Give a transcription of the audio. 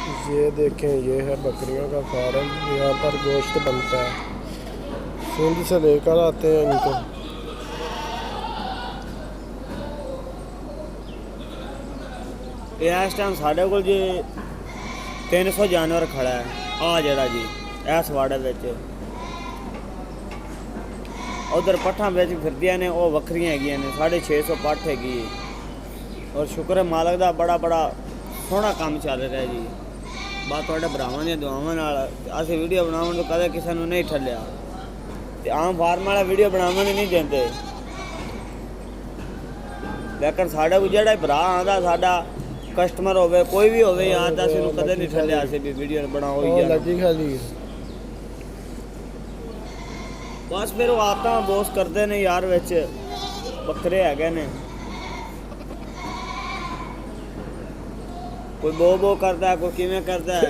ये देखें, ये है बकरियों का फार्म। यहाँ पर गोश्त बनता है, सिंध से लेकर आते हैं इनको। इस टाइम साढ़े को जी 300 जानवर खड़ा है। आ जरा जी इस वाड़े विच उधर पट्ठा बेच फिरदियां ने, वो वक्रियां हैगियां ने। 650 पट्ठ हैगी। और शुक्र है मालक दा बड़ा बड़ा सोहना काम चल रहा है जी। बात तुहाडे भरावां दी दुआवां नाल असीं वीडियो बनाउण तो कदे किसी नूं नहीं ठल्लिया, ते आम फार्म वाला वीडियो बनावन नहीं देंदे। लेकिन साढ़े को जेड़ा भरा आंदा साडा कस्टमर होवे, कोई भी होवे यार, तो असीं कदे नहीं ठल्लिया असीं भी वीडियो बनाओ ਉਹ ही ਲੱਗੀ ਖਾਲੀ। बस फिर वो आप बोस करते ने यार विच बकरे है ने। कोई बो बो करता है, कोई किवें करता है।